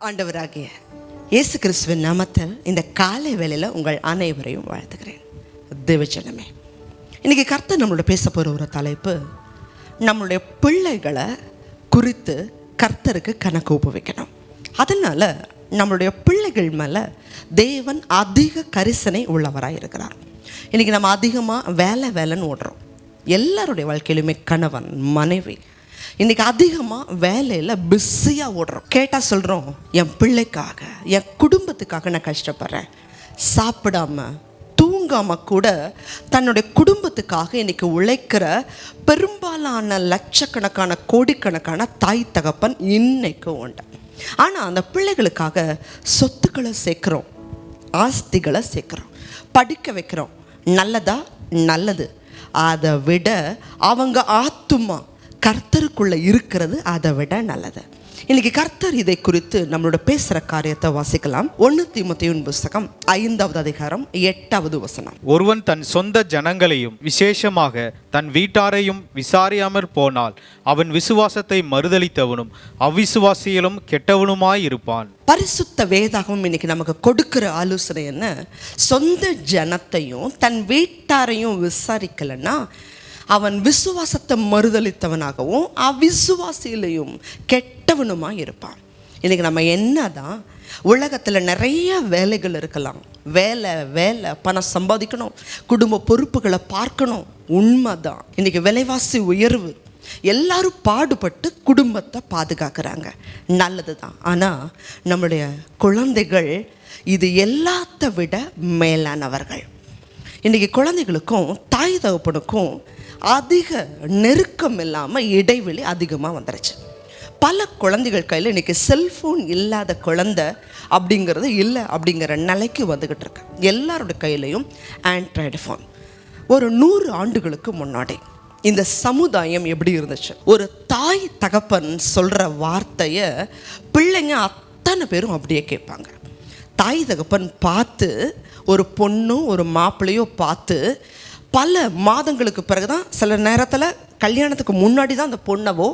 ஆண்டவராகிய இயேசு கிறிஸ்துவின் நாமத்தில் இந்த காலை வேளையில் உங்கள் அனைவரையும் வாழ்த்துக்கிறேன். தேவஜனமே, இன்றைக்கி கர்த்தர் நம்மளோட பேச போகிற ஒரு தலைப்பு, நம்மளுடைய பிள்ளைகளை குறித்து கர்த்தருக்கு கணக்கு ஒப்புவிக்கணும். அதனால் நம்மளுடைய பிள்ளைகள் மேலே தேவன் அதிக கரிசனை உள்ளவராக இருக்கிறார். இன்றைக்கி நம்ம அதிகமாக வேலைன்னு ஓடுறோம். எல்லாருடைய வாழ்க்கையிலுமே கணவன் மனைவி இன்றைக்கி அதிகமாக வேலையில் பிஸியாக ஓடுறோம். கேட்டால் சொல்கிறோம், என் பிள்ளைக்காக என் குடும்பத்துக்காக நான் கஷ்டப்படுறேன். சாப்பிடாம தூங்காமல் கூட தன்னுடைய குடும்பத்துக்காக இன்றைக்கி உழைக்கிற பெரும்பாலான லட்சக்கணக்கான கோடிக்கணக்கான தாய் தகப்பன் இன்னைக்கும் உண்டு. ஆனால் அந்த பிள்ளைகளுக்காக சொத்துக்களை சேர்க்குறோம், ஆஸ்திகளை சேர்க்குறோம், படிக்க வைக்கிறோம். நல்லது. அதை விட அவங்க ஆத்துமா கர்த்தருக்குள்ளே இருக்கிறது அதை விட நல்லது. இன்னைக்கு கர்த்தர் இதை குறித்து நம்மளோட பேசுகிற காரியத்தை வாசிக்கலாம். 1 தீமோத்தேயுவின் புஸ்தகம் 5வது அதிகாரம் 8வது வசனம். ஒருவன் தன் சொந்த ஜனங்களையும் விசேஷமாக தன் வீட்டாரையும் விசாரியாமற் போனால் அவன் விசுவாசத்தை மறுதலித்தவனும் அவிசுவாசியிலும் கெட்டவனுமாய் இருப்பான். பரிசுத்த வேதாகமம் இன்னைக்கு நமக்கு கொடுக்கிற ஆலோசனை என்ன? சொந்த ஜனத்தையும் தன் வீட்டாரையும் விசாரிக்கலைன்னா அவன் விசுவாசத்தை மறுதலித்தவனாகவும் அவிசுவாசியிலையும் கெட்டவனுமாக இருப்பான். இன்றைக்கி நம்ம என்னதான் உலகத்தில் நிறைய வேலைகள் இருக்கலாம், வேலை பணம் சம்பாதிக்கணும், குடும்ப பொறுப்புகளை பார்க்கணும். உண்மைதான், இன்றைக்கி விலைவாசி உயர்வு, எல்லாரும் பாடுபட்டு குடும்பத்தை பாதுகாக்கிறாங்க, நல்லது தான். ஆனால் நம்முடைய குழந்தைகள் இது எல்லாத்த விட மேலானவர்கள். இன்றைக்கி குழந்தைகளுக்கும் தாய் தகப்பனுக்கும் அதிக நெருக்கம் இல்லாமல் இடைவெளி அதிகமாக வந்துடுச்சு. பல குழந்தைகள் கையில் இன்றைக்கி செல்ஃபோன் இல்லாத குழந்தை அப்படிங்கிறது இல்லை அப்படிங்கிற நிலைக்கு வந்துக்கிட்டு இருக்கு. எல்லாருடைய கையிலையும் ஆண்ட்ராய்டு ஃபோன். ஒரு 100 ஆண்டுகளுக்கு முன்னாடி இந்த சமுதாயம் எப்படி இருந்துச்சு? ஒரு தாய் தகப்பன் சொல்கிற வார்த்தையை பிள்ளைங்க அத்தனை பேரும் அப்படியே கேட்பாங்க. தாய் தகப்பன் பார்த்து ஒரு பொண்ணோ ஒரு மாப்பிள்ளையோ பார்த்து பல மாதங்களுக்கு பிறகு தான், சில நேரத்தில் கல்யாணத்துக்கு முன்னாடி தான் அந்த பொண்ணவோ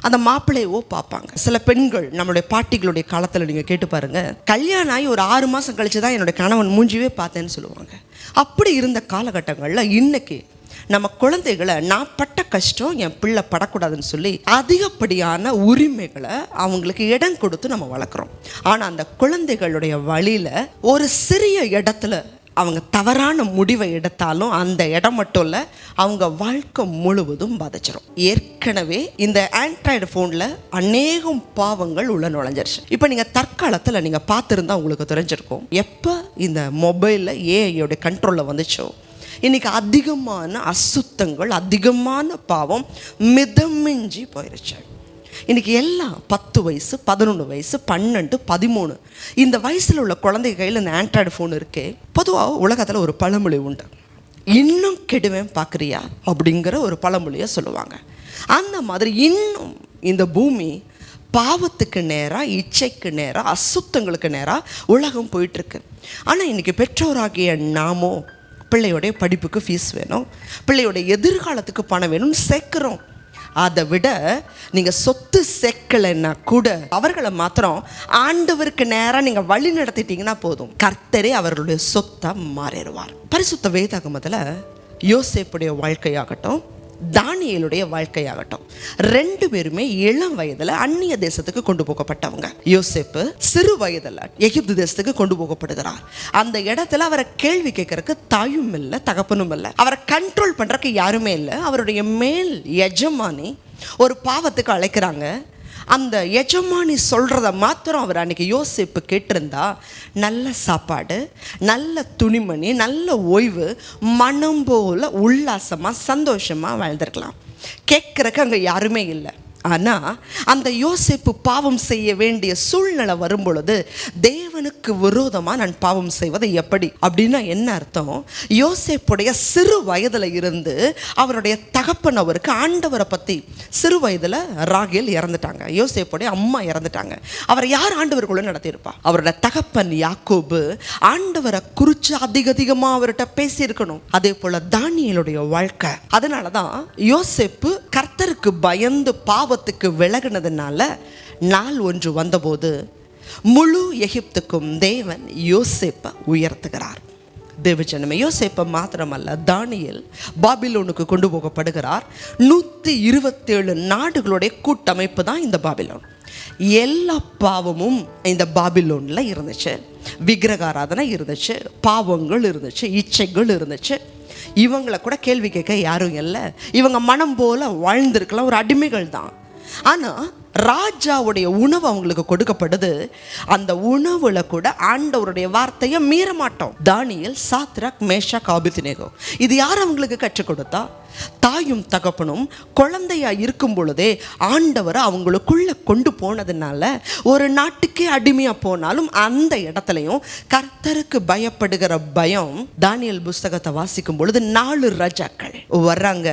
அந்த மாப்பிள்ளையவோ பார்ப்பாங்க. சில பெண்கள் நம்மளுடைய பாட்டிகளுடைய காலத்தில் நீங்கள் கேட்டு பாருங்கள், கல்யாணம் ஆகி ஒரு 6 மாதம் கழித்து தான் என்னுடைய கணவன் மூஞ்சிவே பார்த்தேன்னு சொல்லுவாங்க. அப்படி இருந்த காலகட்டங்களில் இன்னைக்கு நம்ம குழந்தைகளை நான் பட்ட கஷ்டம் என் பிள்ளை படக்கூடாதுன்னு சொல்லி அதிகப்படியான உரிமைகளை அவங்களுக்கு இடம் கொடுத்து நம்ம வளர்க்குறோம். ஆனால் அந்த குழந்தைகளுடைய வழியில் ஒரு சிறிய இடத்துல அவங்க தவறான முடிவை எடுத்தாலும் அந்த இடம் மட்டும் இல்லை, அவங்க வாழ்க்கை முழுவதும் பாதிச்சிடும். ஏற்கனவே இந்த ஆண்ட்ராய்டு ஃபோனில் அநேகம் பாவங்கள் உள்ள நுழைஞ்சிருச்சு. இப்போ நீங்கள் தற்காலத்தில் நீங்கள் பார்த்துருந்தா உங்களுக்கு தெரிஞ்சிருக்கும், எப்போ இந்த மொபைலில் ஏஐயோடைய கண்ட்ரோலில் வந்துச்சோ இன்றைக்கி அதிகமான அசுத்தங்கள், அதிகமான பாவம் மிதமிஞ்சி போயிடுச்சு. இன்றைக்கி எல்லாம் 10 வயசு 11 வயசு 12 13 இந்த வயசில் உள்ள குழந்தை கையில் இந்த ஆண்ட்ராய்டு ஃபோன் இருக்கே. பொதுவாக உலகத்தில் ஒரு பழமொழி உண்டு, இன்னும் கெடுவேன் பார்க்குறியா அப்படிங்கிற ஒரு பழமொழியை சொல்லுவாங்க. அந்த மாதிரி இன்னும் இந்த பூமி பாவத்துக்கு நேராக, இச்சைக்கு நேராக, அசுத்தங்களுக்கு நேராக உலகம் போயிட்டுருக்கு. ஆனால் இன்றைக்கி பெற்றோராகிய நாமோ பிள்ளையோடைய படிப்புக்கு ஃபீஸ் வேணும், பிள்ளையோடைய எதிர்காலத்துக்கு பணம் வேணும்னு சேர்க்குறோம். அதை விட நீங்கள் சொத்து சேர்க்கலைன்னா கூட அவர்களை மாத்திரம் ஆண்டவருக்கு நேராக நீங்கள் வழி நடத்திட்டீங்கன்னா போதும், கர்த்தரே அவர்களுடைய சொத்தை மாறிடுவார். பரிசுத்த வேதாகமத்தில் யோசேப்புடைய வாழ்க்கையாகட்டும், தானியேலுடைய வாழ்க்கையாகட்டும், 2 பேருமே இளம் வயதில் அந்நிய தேசத்துக்கு கொண்டு போகப்பட்டவங்க. யோசேப்பு சிறு வயதில் எகிப்து தேசத்துக்கு கொண்டு போகப்படுகிறார். அந்த இடத்துல அவரை கேள்வி கேட்கறதுக்கு தாயும் இல்லை, தகப்பனும் இல்லை, அவரை கண்ட்ரோல் பண்ணுறதுக்கு யாருமே இல்லை. அவருடைய மேல் எஜமானி ஒரு பாவத்துக்கு அழைக்கிறாங்க. அந்த எஜமானி சொல்கிறத மாத்திரம் அவர் அன்றைக்கி யோசேப்பு கேட்டிருந்தா நல்ல சாப்பாடு, நல்ல துணிமணி, நல்ல ஓய்வு, மனம் போல் உல்லாசமாக சந்தோஷமாக வாழ்ந்திருக்கலாம். கேட்குறக்கு அங்கே யாருமே இல்லை. ஆனால் அந்த யோசேப்பு பாவம் செய்ய வேண்டிய சூழ்நிலை வரும் பொழுது தேவனுக்கு விரோதமாக நான் பாவம் செய்வது எப்படி அப்படின்னா என்ன அர்த்தம்? யோசேப்புடைய சிறு வயதில் இருந்து அவருடைய தகப்பன் அவருக்கு ஆண்டவரை பற்றி, சிறு வயதில் ராகேல் இறந்துட்டாங்க, யோசேப்புடைய அம்மா இறந்துட்டாங்க. அவரை யார் ஆண்டவருக்குள்ள நடத்தியிருப்பா? அவரோட தகப்பன் யாக்கோபு ஆண்டவரை குறித்து அதிகமாக அவர்கிட்ட பேசியிருக்கணும். அதே போல் தானியேலுடைய வாழ்க்கை. அதனால தான் யோசேப்பு கர்த்தருக்கு பயந்து பாவத்துக்கு விலகினதுனால நாள் ஒன்று வந்தபோது முழு எகிப்துக்கும் தேவன் யோசேப்பை உயர்த்துகிறார். தேவஜனமே, யோசேப்பை மாத்திரமல்ல, தானியேல் பாபிலோனுக்கு கொண்டு போகப்படுகிறார். 127 நாடுகளுடைய கூட்டமைப்பு தான் இந்த பாபிலோன். எல்லா பாவமும் இந்த பாபிலோன்ல இருந்துச்சு. விக்கிரகாராதனை இருந்துச்சு, பாவங்கள் இருந்துச்சு, இச்சைகள் இருந்துச்சு. இவங்களை கூட கேள்வி கேட்க யாரும் இல்லை. இவங்க மனம் போல வாழ்ந்திருக்கலாம், ஒரு அடிமைகள் தான். ஆனால் ராஜாவுடைய உணவு அவங்களுக்கு கொடுக்கப்படுது. அந்த உணவுல கூட ஆண்டவருடைய வார்த்தையை மீற மாட்டோம். தானியேல், சாத்ராக், மேஷாக், ஆபேத்நேகோ, இது யார் அவங்களுக்கு கற்றுக் கொடுத்தா? தாயும் தகப்பனும் குழந்தையா இருக்கும் பொழுதே ஆண்டவரை அவங்களுக்குள்ள கொண்டு போனதுனால ஒரு நாட்டுக்கே அடிமையா போனாலும் அந்த இடத்துலையும் கர்த்தருக்கு பயப்படுகிற பயம். தானியேல் புஸ்தகத்தை வாசிக்கும் பொழுது 4 ராஜாக்கள் வர்றாங்க.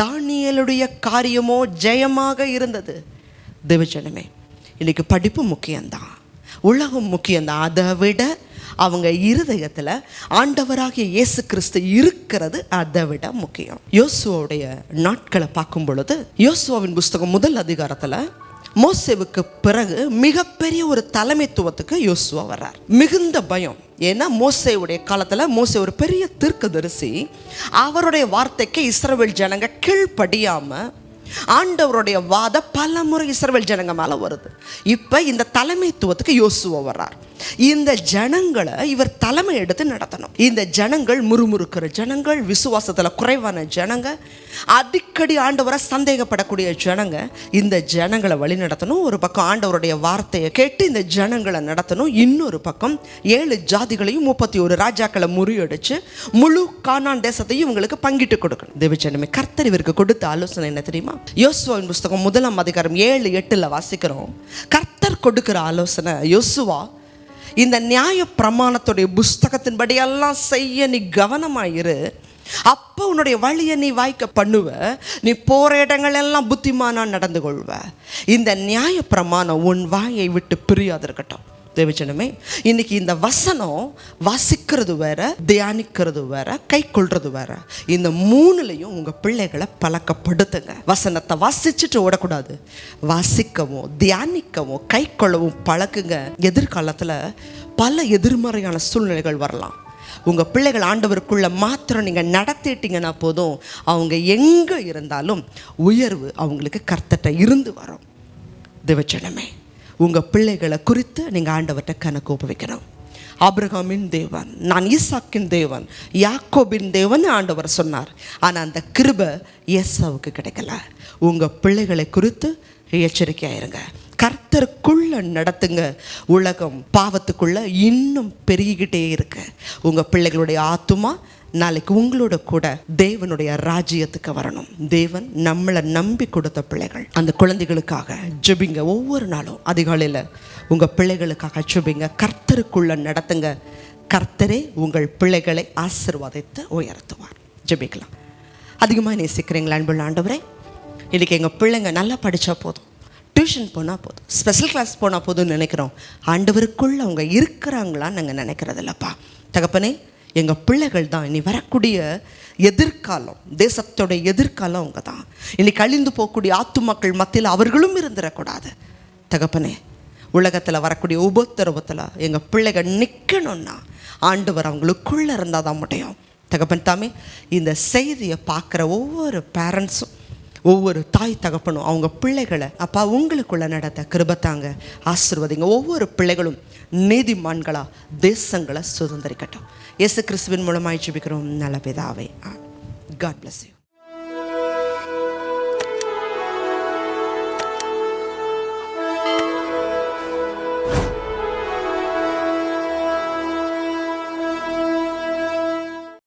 தானியேலுடைய காரியமோ ஜெயமாக இருந்தது. தேவஜனமே, இன்னைக்கு படிப்பு முக்கியம்தான், உலகம் முக்கியம்தான். அதை விட அவங்க இருதயத்தில் ஆண்டவராகிய இயேசு கிறிஸ்து இருக்கிறது அதை விட முக்கியம். யோசுவாவுடைய நாட்களை பார்க்கும் பொழுது, யோசுவாவின் புஸ்தகம் 1 அதிகாரத்தில் மோசேவுக்கு பிறகு மிகப்பெரிய ஒரு தலைமைத்துவத்துக்கு யோசுவா வர்றார். மிகுந்த பயம். ஏன்னா மோசேவுடைய காலத்தில் மோசே ஒரு பெரிய தீர்க்கதரிசி. அவருடைய வார்த்தைக்கு இஸ்ரவேல் ஜனங்க கீழ்ப்படியாமல் ஆண்டவருடைய வாத பல முறை இஸ்ரவேல் ஜனங்க மேலே வருது. இப்போ இந்த தலைமைத்துவத்துக்கு யோசுவா வர்றார். இந்த ஜனங்களை இவர் தலைமை எடுத்து நடத்தணும். இந்த ஜனங்கள் முறுமுறுக்கிற ஜனங்கள், விசுவாசத்தில் குறைவான ஜனங்க, அடிக்கடி ஆண்டவரை சந்தேகப்படக்கூடிய ஜனங்க. இந்த ஜனங்களை வழி நடத்தணும். ஒரு பக்கம் ஆண்டவருடைய வார்த்தையை கேட்டு இந்த ஜனங்களை நடத்தணும். இன்னொரு பக்கம் 7 ஜாதிகளையும் 31 ராஜாக்களை முறியடிச்சு முழு கானான் தேசத்தையும் இவங்களுக்கு பங்கிட்டு கொடுக்கணும். தேவஜனமே, கர்த்தர் இவருக்கு கொடுத்த ஆலோசனை என்ன தெரியுமா? யோசுவாவின் புஸ்தகம் 1 அதிகாரம் 7-8 வாசிக்கிறோம். கர்த்தர் கொடுக்கிற ஆலோசனை, யோசுவா, இந்த நியாய பிரமாணத்துடைய புஸ்தகத்தின்படி எல்லாம் செய்ய நீ கவனமாயிரு. அப்போ உன்னுடைய வழியை நீ வாய்க்க பண்ணுவ. நீ போற இடங்கள் எல்லாம் புத்திமானா நடந்து கொள்வ. இந்த நியாய பிரமாணம் உன் வாயை விட்டு பிரியாது இருக்கட்டும். தேவஜனமே, இன்னைக்கு இந்த வசனம் வாசிக்கிறது வேற, தியானிக்கிறது வேற, கை கொள்றது வேற. இந்த 3லையும் உங்க பிள்ளைகளை பழக்கப்படுத்துங்க. வசனத்தை வாசிச்சுட்டு ஓடக்கூடாது. வாசிக்கவும் தியானிக்கவும் கை கொள்ளவும் பழக்குங்க. எதிர்காலத்தில் பல எதிர்மறையான சூழ்நிலைகள் வரலாம். உங்கள் பிள்ளைகள் ஆண்டவருக்குள்ள மாத்திரம் நீங்கள் நடத்திட்டீங்கன்னா போதும், அவங்க எங்கே இருந்தாலும் உயர்வு அவங்களுக்கு கர்த்தட்ட இருந்து வரும். தேவஜனமே, உங்கள் பிள்ளைகளை குறித்து நீங்கள் ஆண்டவர்கிட்ட கணக்கு ஒப்புவிக்கணும். ஆபிரகாமின் தேவன், நான் ஈசாக்கின் தேவன், யாக்கோபின் தேவன் ஆண்டவர் சொன்னார். ஆனால் அந்த கிருபை ஏசாவுக்கு கிடைக்கல. உங்கள் பிள்ளைகளை குறித்து எச்சரிக்கையாயிருங்க. கர்த்தருக்குள்ள நடத்துங்க. உலகம் பாவத்துக்குள்ள இன்னும் பெருகிக்கிட்டே இருக்கு. உங்கள் பிள்ளைகளுடைய ஆத்துமா நாளைக்கு உங்களோட கூட தேவனுடைய ராஜ்யத்துக்கு வரணும். தேவன் நம்மளை நம்பி கொடுத்த பிள்ளைகள். அந்த குழந்தைகளுக்காக ஜெபிங்க. ஒவ்வொரு நாளும் அதிகாலையில் உங்கள் பிள்ளைகளுக்காக ஜெபிங்க. கர்த்தருக்குள்ள நடத்துங்க. கர்த்தரே உங்கள் பிள்ளைகளை ஆசீர்வதித்து உயர்த்துவார். ஜெபிக்கலாம். அதிகமாக நேசிக்கிறீங்களா அன்புள்ள ஆண்டவரே? இன்றைக்கி எங்கள் பிள்ளைங்க நல்லா படித்தா போதும், டியூஷன் போனால் போதும், ஸ்பெஷல் கிளாஸ் போனால் போதும்னு நினைக்கிறோம். ஆண்டவருக்குள்ளே அவங்க இருக்கிறாங்களான்னு நாங்கள் நினைக்கிறதில்லப்பா. தகப்பனே, எங்கள் பிள்ளைகள் தான் இனி வரக்கூடிய எதிர்காலம், தேசத்தோட எதிர்காலம் அவங்க தான். இன்னைக்கு அழிந்து போகக்கூடிய ஆத்துமாக்கள் மத்தியில் அவர்களும் இருந்துடக்கூடாது. தகப்பனே, உலகத்தில் வரக்கூடிய உபத்திரவத்தில் எங்கள் பிள்ளைகள் நிற்கணும்னா ஆண்டவர் அவங்களுக்குள்ளே இருந்தால் தான் முடியும். தகப்பன் தாமே, இந்த செய்தியை பார்க்குற ஒவ்வொரு பேரண்ட்ஸும், ஒவ்வொரு தாய் தகப்பனும் அவங்க பிள்ளைகளை அப்பா உங்களுக்குள்ள நடத்த கிருபத்தாங்க, ஆசீர்வதிங்க. ஒவ்வொரு பிள்ளைகளும் நீதிமான்களா தேசங்களை சுதந்திரிக்கட்டும். இயேசு கிறிஸ்துவின் மூலமாய் ஜெபிக்கிறோம் நல்ல பிதாவே. God bless you.